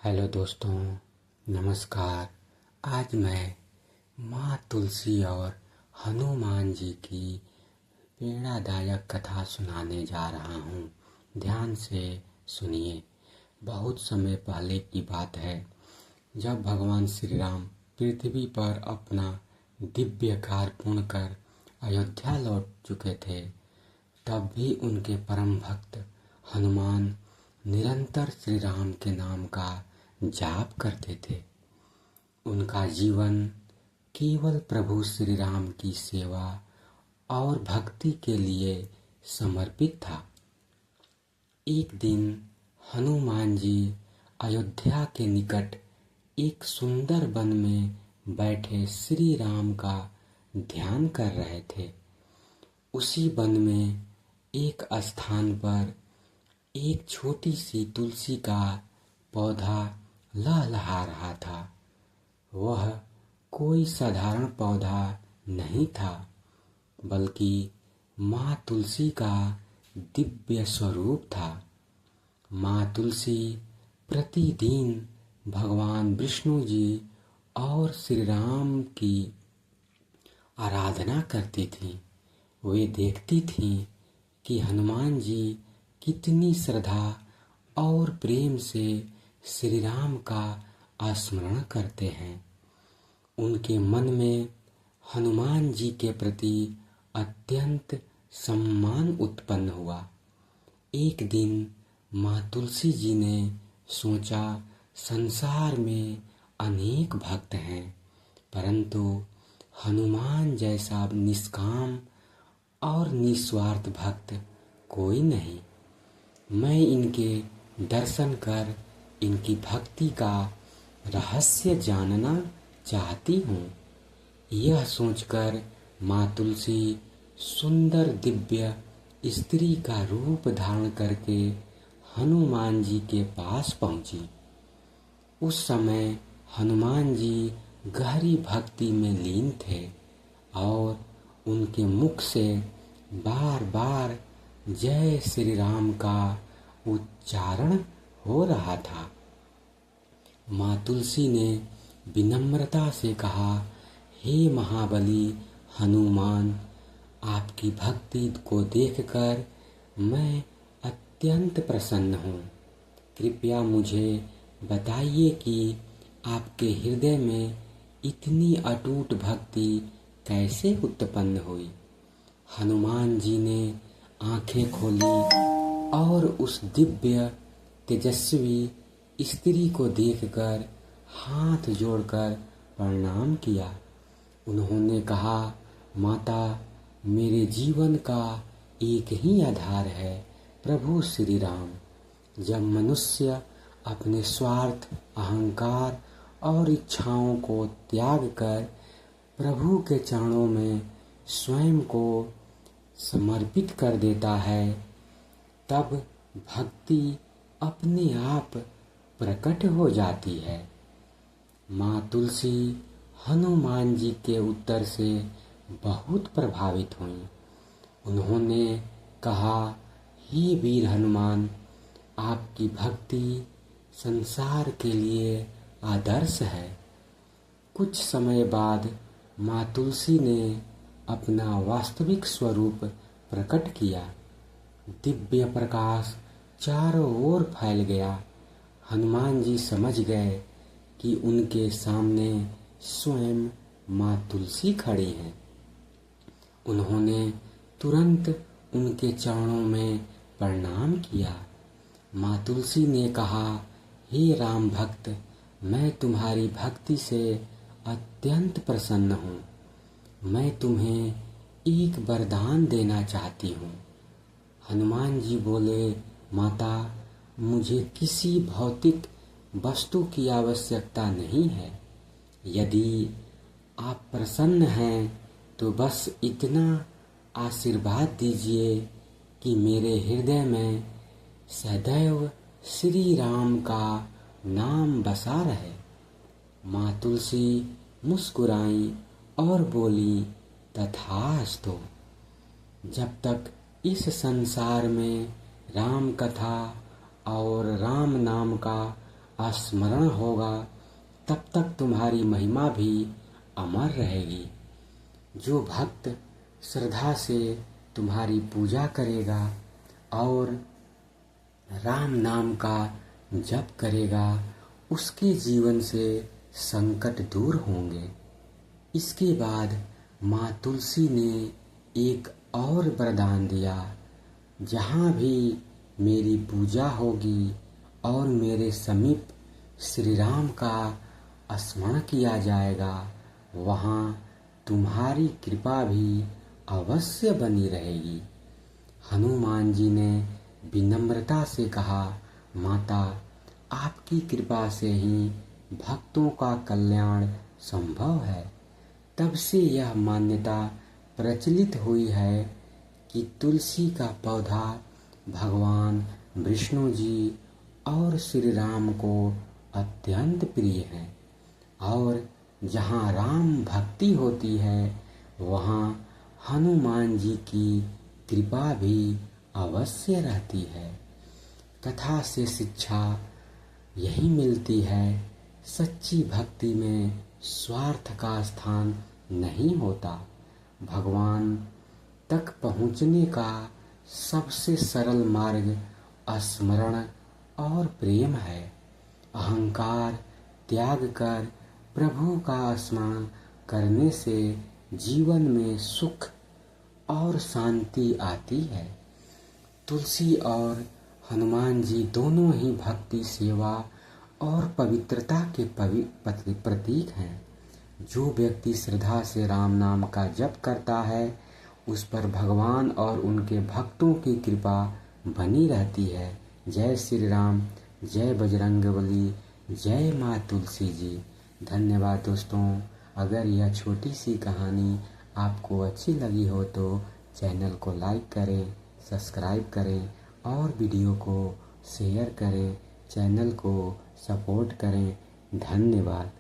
Hello दोस्तों, नमस्कार। आज मैं माँ तुलसी और हनुमान जी की प्रेरणादायक कथा सुनाने जा रहा हूँ। ध्यान से सुनिए। बहुत समय पहले की बात है, जब भगवान श्री राम पृथ्वी पर अपना दिव्य कार्य पूर्ण कर अयोध्या लौट चुके थे। तब भी उनके परम भक्त हनुमान निरंतर श्री राम के नाम का जाप करते थे। उनका जीवन केवल प्रभु श्री राम की सेवा और भक्ति के लिए समर्पित था। एक दिन हनुमान जी अयोध्या के निकट एक सुंदर वन में बैठे श्री राम का ध्यान कर रहे थे। उसी वन में एक स्थान पर एक छोटी सी तुलसी का पौधा लहलहा रहा था। वह कोई साधारण पौधा नहीं था, बल्कि माँ तुलसी का दिव्य स्वरूप था। माँ तुलसी प्रतिदिन भगवान विष्णु जी और श्री राम की आराधना करती थीं। वे देखती थीं कि हनुमान जी कितनी श्रद्धा और प्रेम से श्री राम का स्मरण करते हैं। उनके मन में हनुमान जी के प्रति अत्यंत सम्मान उत्पन्न हुआ। एक दिन माँ तुलसी जी ने सोचा, संसार में अनेक भक्त हैं, परंतु हनुमान जैसा निष्काम और निस्वार्थ भक्त कोई नहीं। मैं इनके दर्शन कर इनकी भक्ति का रहस्य जानना चाहती हूँ। यह सोचकर माँ तुलसी सुंदर दिव्य स्त्री का रूप धारण करके हनुमान जी के पास पहुँची। उस समय हनुमान जी गहरी भक्ति में लीन थे और उनके मुख से बार बार जय श्री राम का उच्चारण हो रहा था। माँ तुलसी ने विनम्रता से कहा, हे महाबली हनुमान, आपकी भक्ति को देखकर मैं अत्यंत प्रसन्न हूँ। कृपया मुझे बताइए कि आपके हृदय में इतनी अटूट भक्ति कैसे उत्पन्न हुई। हनुमान जी ने आंखें खोली और उस दिव्य तेजस्वी स्त्री को देखकर हाथ जोड़कर प्रणाम किया। उन्होंने कहा, माता, मेरे जीवन का एक ही आधार है, प्रभु श्री राम। जब मनुष्य अपने स्वार्थ, अहंकार और इच्छाओं को त्याग कर प्रभु के चरणों में स्वयं को समर्पित कर देता है, तब भक्ति अपने आप प्रकट हो जाती है। माँ तुलसी हनुमान जी के उत्तर से बहुत प्रभावित हुई। उन्होंने कहा, हे वीर हनुमान, आपकी भक्ति संसार के लिए आदर्श है। कुछ समय बाद माँ तुलसी ने अपना वास्तविक स्वरूप प्रकट किया। दिव्य प्रकाश चारों ओर फैल गया। हनुमान जी समझ गए कि उनके सामने स्वयं माँ तुलसी खड़ी हैं। उन्होंने तुरंत उनके चरणों में प्रणाम किया। माँ तुलसी ने कहा, हे राम भक्त, मैं तुम्हारी भक्ति से अत्यंत प्रसन्न हूँ। मैं तुम्हें एक वरदान देना चाहती हूँ। हनुमान जी बोले, माता, मुझे किसी भौतिक वस्तु की आवश्यकता नहीं है। यदि आप प्रसन्न हैं तो बस इतना आशीर्वाद दीजिए कि मेरे हृदय में सदैव श्री राम का नाम बसा रहे। माँ तुलसी मुस्कुराई और बोली, तथास्तु। जब तक इस संसार में राम कथा और राम नाम का स्मरण होगा तब तक तुम्हारी महिमा भी अमर रहेगी। जो भक्त श्रद्धा से तुम्हारी पूजा करेगा और राम नाम का जप करेगा, उसके जीवन से संकट दूर होंगे। इसके बाद माँ तुलसी ने एक और वरदान दिया, जहाँ भी मेरी पूजा होगी और मेरे समीप श्री राम का स्मरण किया जाएगा, वहाँ तुम्हारी कृपा भी अवश्य बनी रहेगी। हनुमान जी ने विनम्रता से कहा, माता, आपकी कृपा से ही भक्तों का कल्याण संभव है। तब से यह मान्यता प्रचलित हुई है कि तुलसी का पौधा भगवान विष्णु जी और श्री राम को अत्यंत प्रिय है, और जहाँ राम भक्ति होती है वहाँ हनुमान जी की कृपा भी अवश्य रहती है। कथा से शिक्षा यही मिलती है, सच्ची भक्ति में स्वार्थ का स्थान नहीं होता। भगवान तक पहुँचने का सबसे सरल मार्ग स्मरण और प्रेम है। अहंकार त्याग कर प्रभु का स्मरण करने से जीवन में सुख और शांति आती है। तुलसी और हनुमान जी दोनों ही भक्ति, सेवा और पवित्रता के प्रतीक हैं। जो व्यक्ति श्रद्धा से राम नाम का जप करता है, उस पर भगवान और उनके भक्तों की कृपा बनी रहती है। जय श्री राम, जय बजरंगबली, जय माँ तुलसी जी। धन्यवाद दोस्तों। अगर यह छोटी सी कहानी आपको अच्छी लगी हो तो चैनल को लाइक करें, सब्सक्राइब करें और वीडियो को शेयर करें, चैनल को सपोर्ट करें। धन्यवाद।